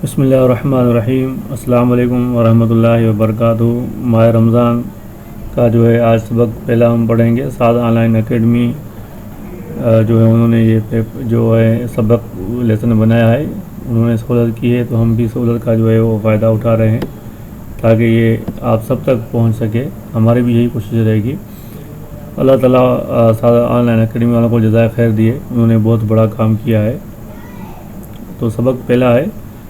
بسم اللہ الرحمن الرحیم۔ السلام علیکم ورحمۃ اللہ وبرکاتہ۔ ماہ رمضان کا جو ہے آج سبق پہلا ہم پڑھیں گے۔ سعادت آن لائن اکیڈمی جو ہے انہوں نے یہ جو ہے سبق لیسن بنایا ہے، انہوں نے سہولت کی ہے، تو ہم بھی سہولت کا جو ہے وہ فائدہ اٹھا رہے ہیں تاکہ یہ آپ سب تک پہنچ سکے۔ ہماری بھی یہی کوشش رہے گی۔ اللہ تعالیٰ سعادت آن لائن اکیڈمی والوں کو جزائے خیر دیے، انہوں نے بہت بڑا کام کیا ہے۔ تو سبق پہلا ہے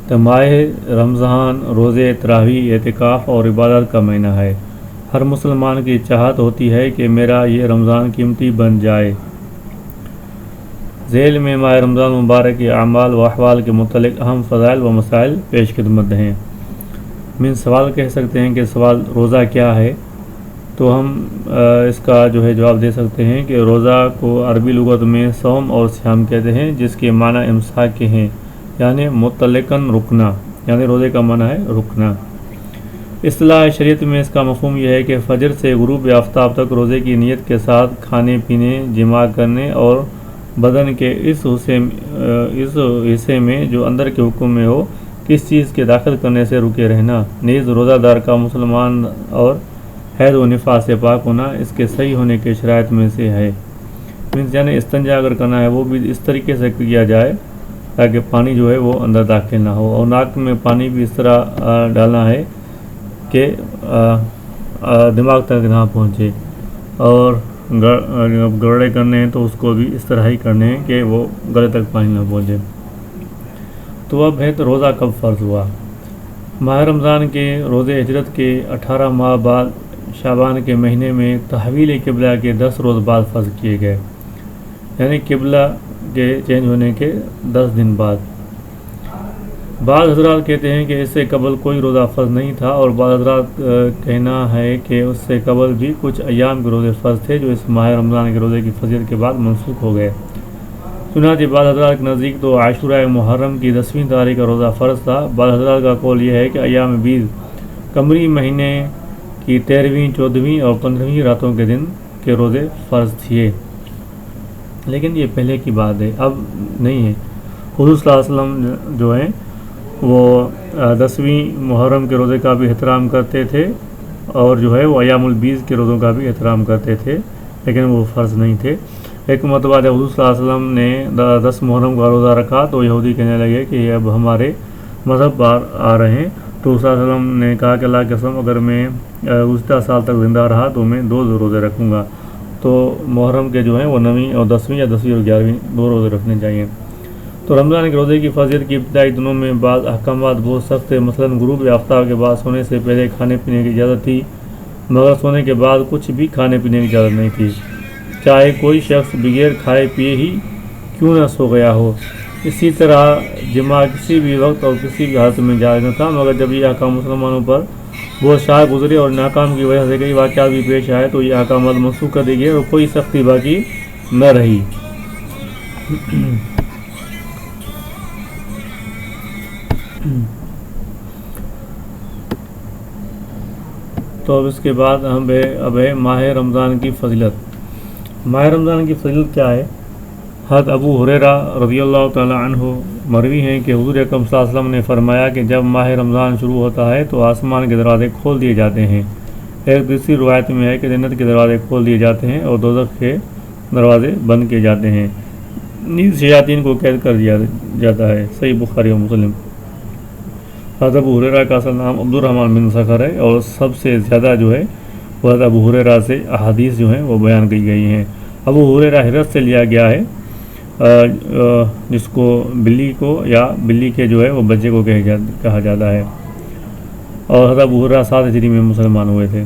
تو ماہ رمضان روزے، تراویح، اعتکاف اور عبادت کا مہینہ ہے۔ ہر مسلمان کی چاہت ہوتی ہے کہ میرا یہ رمضان قیمتی بن جائے۔ ذیل میں ماہ رمضان مبارک کے اعمال و احوال کے متعلق اہم فضائل و مسائل پیش خدمت ہیں۔ من سوال کہہ سکتے ہیں کہ سوال روزہ کیا ہے، تو ہم اس کا جو ہے جواب دے سکتے ہیں کہ روزہ کو عربی لغت میں صوم اور صیام کہتے ہیں، جس کے معنی امساک کے ہیں، یعنی مطلقاً رکنا، یعنی روزے کا معنی ہے رکنا۔ اصطلاح شریعت میں اس کا مفہوم یہ ہے کہ فجر سے غروب آفتاب تک روزے کی نیت کے ساتھ کھانے پینے، جماع کرنے اور بدن کے اس حصے میں جو اندر کے حکم میں ہو کس چیز کے داخل کرنے سے رکے رہنا۔ نیز روزہ دار کا مسلمان اور حیض و نفاس سے پاک ہونا اس کے صحیح ہونے کے شرائط میں سے ہے۔ یعنی استنجا اگر کرنا ہے وہ بھی اس طریقے سے کیا جائے تاکہ پانی جو ہے وہ اندر داخل نہ ہو، اور ناک میں پانی بھی اس طرح ڈالنا ہے کہ دماغ تک نہ پہنچے، اور گرڑے کرنے ہیں تو اس کو بھی اس طرح ہی کرنے ہیں کہ وہ گلے تک پانی نہ پہنچے۔ تو اب ہے تو روزہ کب فرض ہوا۔ ماہ رمضان کے روزے ہجرت کے 18 ماہ بعد شعبان کے مہینے میں تحویل قبلہ کے 10 روز بعد فرض کیے گئے، یعنی قبلہ کے چینج ہونے کے 10 دن بعد۔ بعض حضرات کہتے ہیں کہ اس سے قبل کوئی روزہ فرض نہیں تھا، اور بعض حضرات کہنا ہے کہ اس سے قبل بھی کچھ ایام کے روزے فرض تھے جو اس ماہ رمضان کے روزے کی فضیلت کے بعد منسوخ ہو گئے۔ چنانچہ بعض حضرات کے نزدیک تو عاشورہ محرم کی 10ویں تاریخ کا روزہ فرض تھا۔ بعض حضرات کا قول یہ ہے کہ ایام بیض قمری مہینے کی 13ویں، 14ویں اور 15ویں راتوں کے دن کے روزے فرض تھے، لیکن یہ پہلے کی بات ہے، اب نہیں ہے۔ حضور صلی اللہ علیہ وسلم جو ہیں وہ 10ویں محرم کے روزے کا بھی احترام کرتے تھے، اور جو ہے وہ ایام البیض کے روزوں کا بھی احترام کرتے تھے، لیکن وہ فرض نہیں تھے۔ ایک مرتبہ جب حضور صلی اللہ علیہ وسلم نے 10 محرم کا روزہ رکھا تو یہودی کہنے لگے کہ یہ اب ہمارے مذہب پر آ رہے ہیں، تو حضور صلی اللہ علیہ وسلم نے کہا کہ اللہ کی قسم اگر میں گزشتہ سال تک زندہ رہا تو میں 2 روزے رکھوں گا۔ تو محرم کے جو ہیں وہ 9ویں اور 10ویں، یا 10ویں اور 11ویں 2 روزے رکھنے چاہیے۔ تو رمضان کے روزے کی فضیلت کی ابتدائی دنوں میں بعض احکامات بہت سخت تھے۔ مثلاً غروب آفتاب کے بعد سونے سے پہلے کھانے پینے کی اجازت تھی، مگر سونے کے بعد کچھ بھی کھانے پینے کی اجازت نہیں تھی، چاہے کوئی شخص بغیر کھائے پیے ہی کیوں نہ سو گیا ہو۔ اسی طرح جماع کسی بھی وقت اور کسی بھی حالت میں جائز نہ تھا، مگر جب یہ احکام مسلمانوں پر بہت شائع گزرے اور ناکام کی وجہ سے کئی واقعات بھی پیش آئے تو یہ احکامات منسوخ کر دی گئے اور کوئی سختی باقی نہ رہی۔ تو اب اس کے بعد اب ہے ماہ رمضان کی فضیلت۔ ماہ رمضان کی فضیلت کیا ہے؟ حضرت ابو ہریرہ رضی اللہ تعالی عنہ مروی ہیں کہ حضور اکرم صلی اللہ علیہ وسلم نے فرمایا کہ جب ماہ رمضان شروع ہوتا ہے تو آسمان کے دروازے کھول دیے جاتے ہیں۔ ایک دوسری روایت میں ہے کہ جنت کے دروازے کھول دیے جاتے ہیں اور دوزخ کے دروازے بند کیے جاتے ہیں، نیز شیاطین کو قید کر دیا جاتا ہے۔ صحیح بخاری و مسلم۔ حضرت ابو ہریرہ کا اصل نام عبد الرحمن بن سخر ہے، اور سب سے زیادہ جو ہے وہ حضرت ابو ہریرہ سے احادیث جو ہیں وہ بیان کی گئی ہیں۔ ابو ہریرہ ہرت سے لیا گیا ہے، جس کو بلی کو یا بلی کے جو ہے وہ بچے کو کہا جاتا ہے، اور حضرت ابو ہریرہ 7 ہجری میں مسلمان ہوئے تھے۔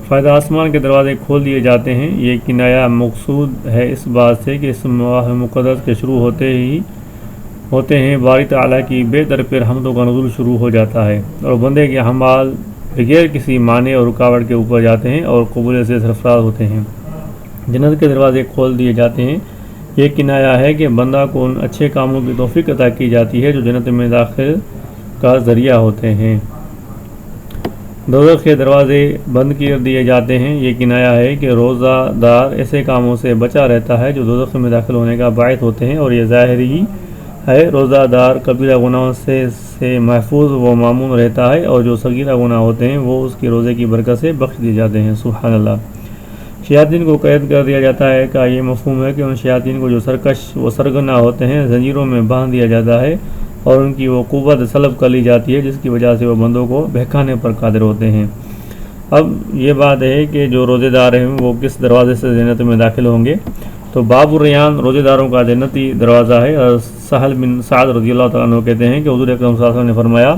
فائدہ آسمان کے دروازے کھول دیے جاتے ہیں، یہ کنایہ مقصود ہے اس بات سے کہ اس ماہ مقدس کے شروع ہوتے ہیں باری تعالیٰ کی بے طرف رحمتوں کا نزول شروع ہو جاتا ہے، اور بندے کے اعمال بغیر کسی معنی اور رکاوٹ کے اوپر جاتے ہیں اور قبول سے سرفراز ہوتے ہیں۔ جنت کے دروازے کھول دیے جاتے ہیں، یہ کنایہ ہے کہ بندہ کو ان اچھے کاموں کی توفیق عطا کی جاتی ہے جو جنت میں داخل کا ذریعہ ہوتے ہیں۔ دوزخ کے دروازے بند کر دیے جاتے ہیں، یہ کنایہ ہے کہ روزہ دار ایسے کاموں سے بچا رہتا ہے جو دوزخ میں داخل ہونے کا باعث ہوتے ہیں، اور یہ ہے روزہ دار کبیرہ گناہوں سے محفوظ و معمون رہتا ہے، اور جو صغیرہ گناہ ہوتے ہیں وہ اس کے روزے کی برکت سے بخش دیے جاتے ہیں۔ سبحان اللہ۔ شیاطین کو قید کر دیا جاتا ہے کا یہ مفہوم ہے کہ ان شیاطین کو جو سرکش و سرگنا ہوتے ہیں زنجیروں میں باندھ دیا جاتا ہے اور ان کی وہ قوت سلب کر لی جاتی ہے جس کی وجہ سے وہ بندوں کو بہکانے پر قادر ہوتے ہیں۔ اب یہ بات ہے کہ جو روزے دار ہیں وہ کس دروازے سے جنت میں داخل ہوں گے، تو باب الریان روزے داروں کا جنتی دروازہ ہے، اور سہل بن سعد رضی اللہ تعالیٰ عنہ کہتے ہیں کہ حضور اکرم صلی اللہ علیہ وسلم نے فرمایا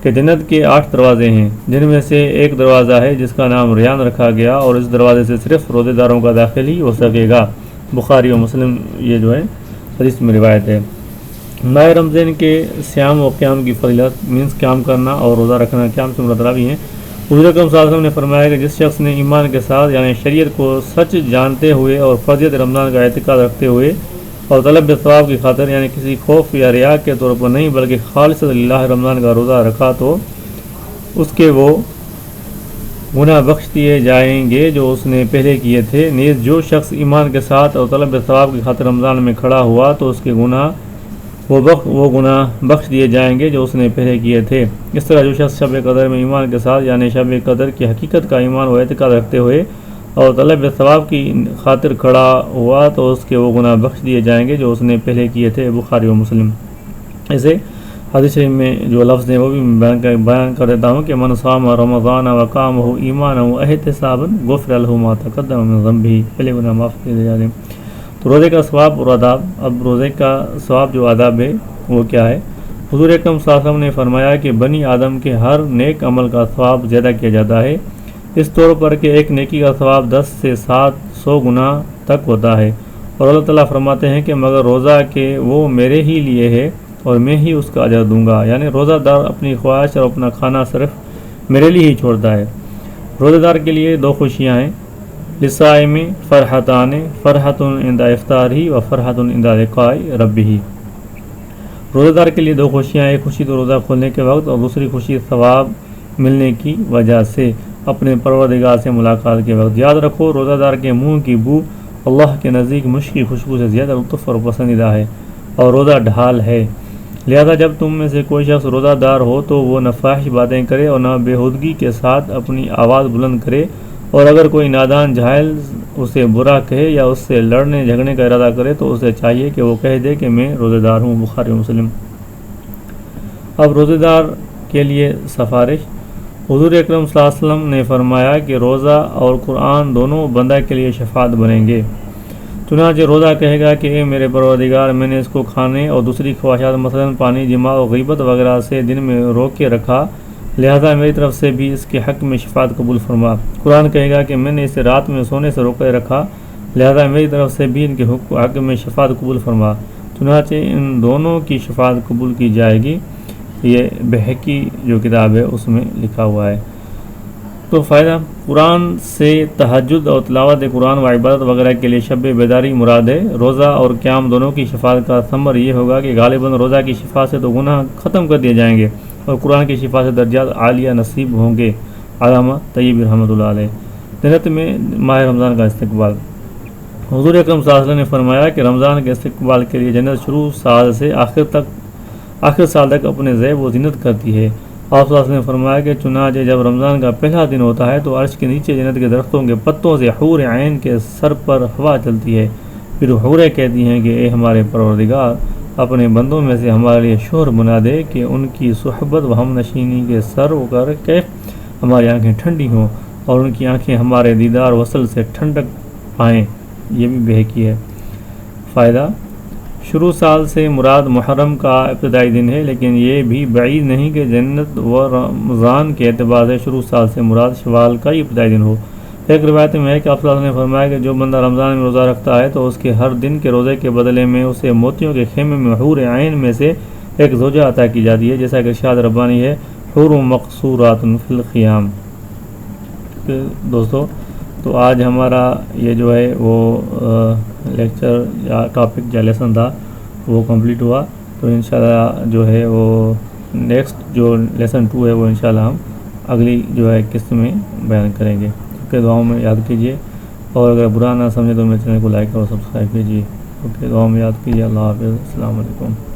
کہ جنت کے 8 دروازے ہیں، جن میں سے ایک دروازہ ہے جس کا نام ریان رکھا گیا، اور اس دروازے سے صرف روزے داروں کا داخل ہی ہو سکے گا۔ بخاری و مسلم یہ جو ہے حدیث میں روایت ہے۔ ماہ رمضان کے صیام و قیام کی فضیلت مینس قیام کرنا اور روزہ رکھنا قیام سے مراد راوی ہیں۔ حضور اکرم صلی اللہ علیہ وسلم نے فرمایا کہ جس شخص نے ایمان کے ساتھ یعنی شریعت کو سچ جانتے ہوئے اور فرضیت رمضان کا اعتقاد رکھتے ہوئے اور طلب ثواب کی خاطر یعنی کسی خوف یا ریا کے طور پر نہیں بلکہ خالص للہ رمضان کا روزہ رکھا تو اس کے وہ گناہ بخش دیے جائیں گے جو اس نے پہلے کیے تھے۔ نیز جو شخص ایمان کے ساتھ اور طلب ثواب کی خاطر رمضان میں کھڑا ہوا تو اس کے وہ گناہ بخش دیے جائیں گے جو اس نے پہلے کیے تھے۔ اس طرح جو شخص شب قدر میں ایمان کے ساتھ یعنی شب قدر کی حقیقت کا ایمان و اعتقاد رکھتے ہوئے اور طلب ثواب کی خاطر کھڑا ہوا تو اس کے وہ گناہ بخش دیے جائیں گے جو اس نے پہلے کیے تھے۔ بخاری و مسلم۔ اسے حدیث شریف میں جو لفظ ہیں وہ بھی بیان کر دیتا ہوں کہ من صام رمضان وقامہ ایمانا واحتسابا غفر له ما تقدم من ذنبہ، پہلے گناہ معاف کیے جاتے ہیں۔ تو روزے کا ثواب اور آداب۔ اب روزے کا ثواب جو آداب ہے وہ کیا ہے؟ حضور اکرم صلی اللہ علیہ وسلم نے فرمایا کہ بنی آدم کے ہر نیک عمل کا ثواب زیادہ کیا جاتا ہے، اس طور پر کہ ایک نیکی کا ثواب 10 سے 700 گنا تک ہوتا ہے، اور اللہ تعالیٰ فرماتے ہیں کہ مگر روزہ کہ وہ میرے ہی لیے ہے اور میں ہی اس کا اجر دوں گا، یعنی روزہ دار اپنی خواہش اور اپنا کھانا صرف میرے لیے ہی چھوڑتا ہے۔ روزہ دار کے لیے 2 خوشیاں ہیں، للصائم فرحتان، فرحۃ عند افطارہ و فرحۃ عند لقاء ربہ۔ روزہ دار کے لیے 2 خوشیاں، ایک خوشی تو روزہ کھولنے کے وقت اور دوسری خوشی ثواب ملنے کی وجہ سے اپنے پروردگار سے ملاقات کے وقت۔ یاد رکھو روزہ دار کے منہ کی بو اللہ کے نزدیک مشک کی خوشبو سے زیادہ لطف اور پسندیدہ ہے، اور روزہ ڈھال ہے، لہذا جب تم میں سے کوئی شخص روزہ دار ہو تو وہ نہ فاحش باتیں کرے اور نہ بےہودگی کے ساتھ اپنی آواز بلند کرے، اور اگر کوئی نادان جاہل اسے برا کہے یا اس سے لڑنے جھگڑنے کا ارادہ کرے تو اسے چاہیے کہ وہ کہہ دے کہ میں روزہ دار ہوں۔ بخاری و مسلم۔ اب روزہ دار کے لیے سفارش۔ حضور اکرم صلی اللہ علیہ وسلم نے فرمایا کہ روزہ اور قرآن دونوں بندہ کے لیے شفاعت بنیں گے۔ چنانچہ روزہ کہے گا کہ اے میرے پروردگار، میں نے اس کو کھانے اور دوسری خواہشات مثلا پانی، جماع و غیبت وغیرہ سے دن میں روک کے رکھا، لہذا میری طرف سے بھی اس کے حق میں شفاعت قبول فرما۔ قرآن کہے گا کہ میں نے اسے رات میں سونے سے روکے رکھا، لہذا میری طرف سے بھی ان کے حق میں شفاعت قبول فرما۔ چنانچہ ان دونوں کی شفاعت قبول کی جائے گی۔ یہ بہقی جو کتاب ہے اس میں لکھا ہوا ہے۔ تو فائدہ، قرآن سے تہجد اور تلاوت قرآن و عبادت وغیرہ کے لیے شب بیداری مراد ہے۔ روزہ اور قیام دونوں کی شفاعت کا ثمر یہ ہوگا کہ غالباً روزہ کی شفا سے تو گناہ ختم کر دیے جائیں گے اور قرآن کی شفا سے درجات عالیہ نصیب ہوں گے۔ علامہ طیب رحمۃ اللہ علیہ۔ جنت میں ماہ رمضان کا استقبال۔ حضور اکرم صلی اللہ علیہ وسلم نے فرمایا کہ رمضان کے استقبال کے لیے جنت شروع سال سے آخر سال تک اپنے زیب و زینت کرتی ہے۔ آپ صلی اللہ علیہ وسلم نے فرمایا کہ چنانچہ جب رمضان کا پہلا دن ہوتا ہے تو عرش کے نیچے جنت کے درختوں کے پتوں سے حور عین کے سر پر ہوا چلتی ہے، پھر حوریں کہتی ہیں کہ اے ہمارے پروردگار، اپنے بندوں میں سے ہمارے لیے شوہر بنا دے کہ ان کی صحبت و ہم نشینی کے سر کر کے ہماری آنکھیں ٹھنڈی ہوں اور ان کی آنکھیں ہمارے دیدار وصل سے ٹھنڈک پائیں۔ یہ بھی بہقی ہے۔ فائدہ، شروع سال سے مراد محرم کا ابتدائی دن ہے، لیکن یہ بھی بعید نہیں کہ جنت و رمضان کے اعتبار سے شروع سال سے مراد شوال کا ہی ابتدائی دن ہو۔ ایک روایت میں ہے کہ آپ صلی اللہ علیہ وسلم نے فرمایا کہ جو بندہ رمضان میں روزہ رکھتا ہے تو اس کے ہر دن کے روزے کے بدلے میں اسے موتیوں کے خیمے میں حور عین میں سے ایک زوجہ عطا کی جاتی ہے، جیسا کہ ارشاد ربانی ہے، حور مقصورات فی الخیام۔ دوستو، تو آج ہمارا یہ جو ہے وہ لیکچر یا ٹاپک یا لیسن تھا وہ کمپلیٹ ہوا۔ تو انشاءاللہ جو ہے وہ نیکسٹ جو لیسن 2 ہے وہ انشاءاللہ ہم اگلی جو ہے قسط میں بیان کریں گے۔ اوکے، دعاؤں میں یاد کیجیے، اور اگر برا نہ سمجھے تو میرے چینل کو لائک اور سبسکرائب کیجیے۔ اوکے، دعاؤں میں یاد کیجیے۔ اللہ حافظ، السلام علیکم۔